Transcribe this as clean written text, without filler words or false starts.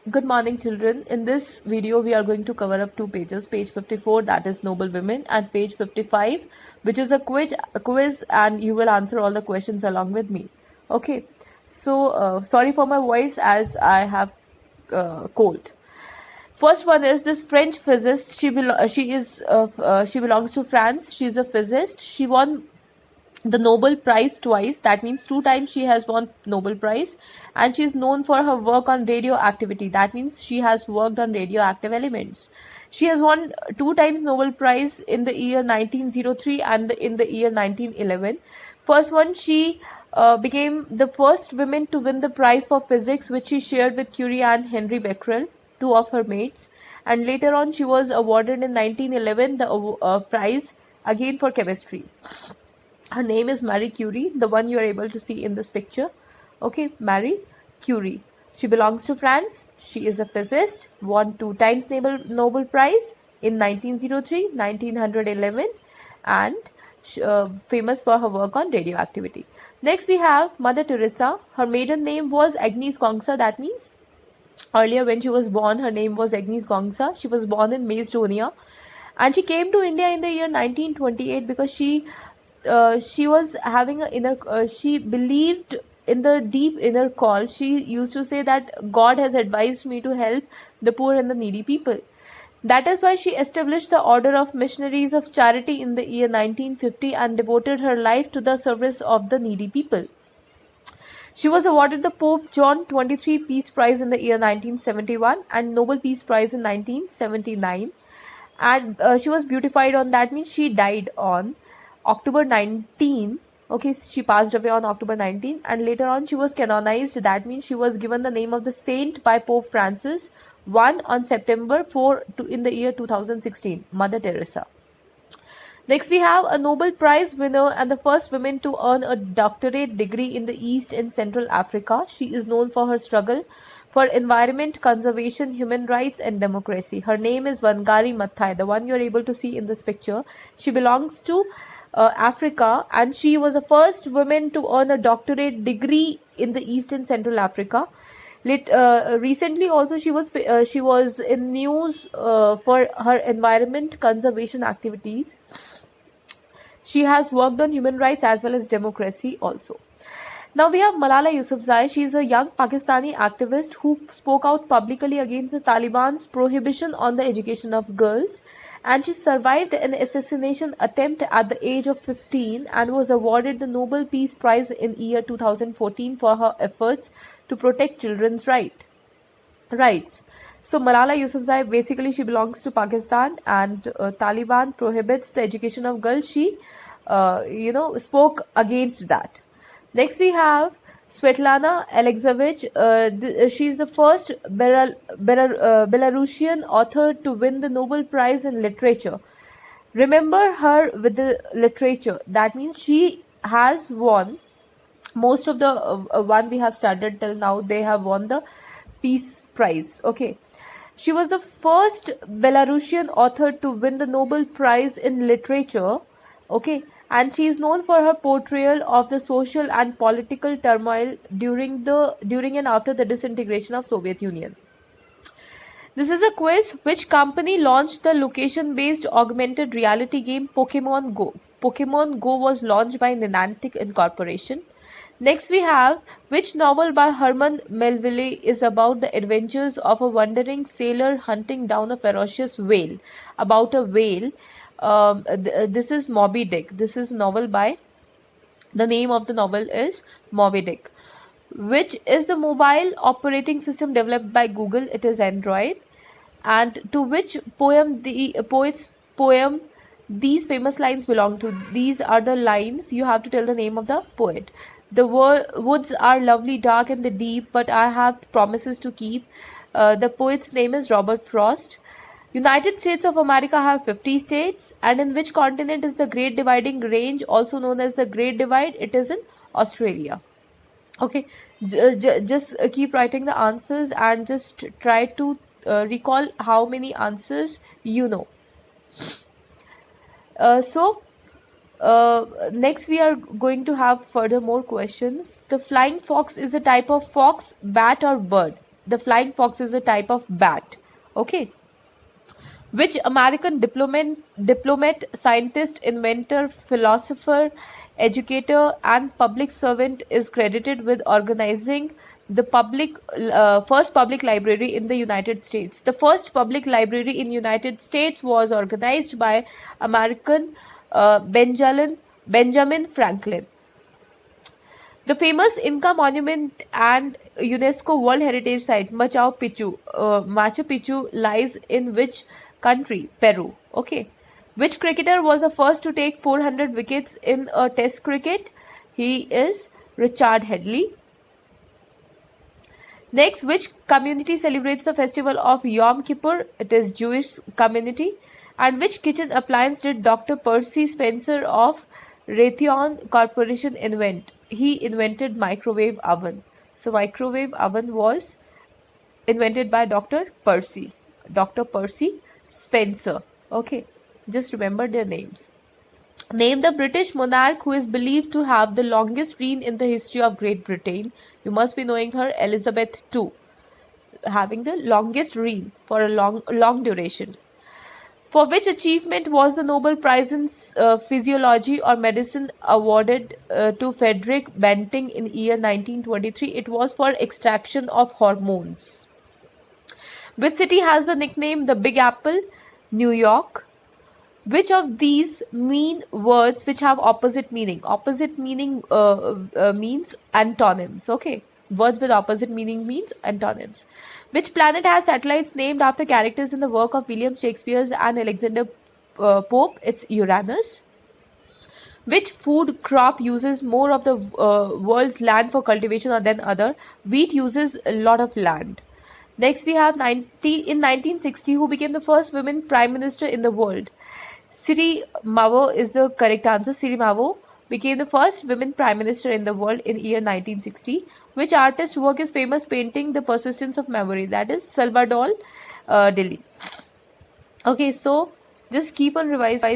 Good morning, children. In this video, we are going to cover up two pages. Page 54, that is Noble Women, and page 55, which is a quiz, and you will answer all the questions along with me. Okay. So, sorry for my voice as I have cold. First one is this French physicist. She belongs to France. She's a physicist. She won the Nobel Prize twice. That means two times she has won Nobel Prize, and she is known for her work on radioactivity. That means she has worked on radioactive elements. She has won two times Nobel Prize in the year 1903 and in the year 1911. First one, she became the first woman to win the prize for physics, which she shared with Curie and Henry Becquerel, two of her mates. And later on, she was awarded in 1911 the prize again for chemistry. Her name is Marie Curie, the one you are able to see in this picture. Okay, Marie Curie. She belongs to France. She is a physicist, won two times Nobel Prize in 1903, 1911, and famous for her work on radioactivity. Next, we have Mother Teresa. Her maiden name was Agnes Gongsa. That means earlier when she was born, her name was Agnes Gongsa. She was born in Macedonia, and she came to India in the year 1928 because she was having she believed in the deep inner call. She used to say that God has advised me to help the poor and the needy people. That is why she established the Order of Missionaries of Charity in the year 1950 and devoted her life to the service of the needy people. She was awarded the Pope John XXIII Peace Prize in the year 1971 and Nobel Peace Prize in 1979. And she was beatified on, that means she died on October 19. Okay, she passed away on October 19, and later on she was canonized. That means she was given the name of the saint by Pope Francis on September 4 in the year 2016, Mother Teresa. Next, we have a Nobel Prize winner and the first woman to earn a doctorate degree in the East and Central Africa. She is known for her struggle for environment, conservation, human rights, and democracy. Her name is Wangari Maathai, the one you are able to see in this picture. She belongs to Africa, and she was the first woman to earn a doctorate degree in the East and Central Africa. Recently, also she was in news for her environment conservation activities. She has worked on human rights as well as democracy also. Now we have Malala Yousafzai. She is a young Pakistani activist who spoke out publicly against the Taliban's prohibition on the education of girls, and she survived an assassination attempt at the age of 15 and was awarded the Nobel Peace Prize in year 2014 for her efforts to protect children's rights. So Malala Yousafzai, basically she belongs to Pakistan, and Taliban prohibits the education of girls. She spoke against that. Next, we have Svetlana Alexievich. She is the first Belarusian author to win the Nobel Prize in Literature. Remember her with the literature. That means she has won most of the one we have studied till now. They have won the Peace Prize. Okay. She was the first Belarusian author to win the Nobel Prize in Literature. Okay, and she is known for her portrayal of the social and political turmoil during and after the disintegration of Soviet Union. This is a quiz. Which company launched the location-based augmented reality game Pokemon Go? Pokemon Go was launched by Niantic Incorporation. Next, we have which novel by Herman Melville is about the adventures of a wandering sailor hunting down a ferocious whale? About a whale. This is Moby Dick. This is novel by, the name of the novel is Moby Dick. Which is the mobile operating system developed by Google? It is Android. And to which poem the poet's poem these famous lines belong to? These are the lines. You have to tell the name of the poet. The woods are lovely, dark, and the deep, but I have promises to keep. The poet's name is Robert Frost. United States of America have 50 states. And in which continent is the Great Dividing Range, also known as the Great Divide? It is in Australia. Okay, just keep writing the answers and just try to recall how many answers you know. Next we are going to have further more questions. The flying fox is a type of fox, bat, or bird? The flying fox is a type of bat. Okay. Which American diplomat, scientist, inventor, philosopher, educator, and public servant is credited with organizing the first public library in the United States? The first public library in United States was organized by American Benjamin Franklin. The famous Inca monument and UNESCO World Heritage Site Machu Picchu lies in which country? Peru. Okay. Which cricketer was the first to take 400 wickets in a test cricket? He is Richard Headley. Next, which community celebrates the festival of Yom Kippur? It is Jewish community. And which kitchen appliance did Dr. Percy Spencer of Raytheon Corporation invent? He invented microwave oven. So microwave oven was invented by Dr. Percy Spencer. Okay, just remember their names. Name the British monarch who is believed to have the longest reign in the history of Great Britain. You must be knowing her, Elizabeth II, having the longest reign for a long duration. For which achievement was the Nobel Prize in Physiology or Medicine awarded to Frederick Banting in year 1923? It was for extraction of hormones. Which city has the nickname the Big Apple? New York. Which of these mean words which have opposite meaning? Opposite meaning means antonyms. Okay. Words with opposite meaning means antonyms. Which planet has satellites named after characters in the work of William Shakespeare and Alexander Pope? It's Uranus. Which food crop uses more of the world's land for cultivation than other? Wheat uses a lot of land. Next we have in 1960, who became the first women prime minister in the world? Siri Mavo is the correct answer. Siri Mavo became the first women prime minister in the world in year 1960. Which artist's work is famous painting The Persistence of Memory? That is Salvador Dali. Okay, so just keep on revising.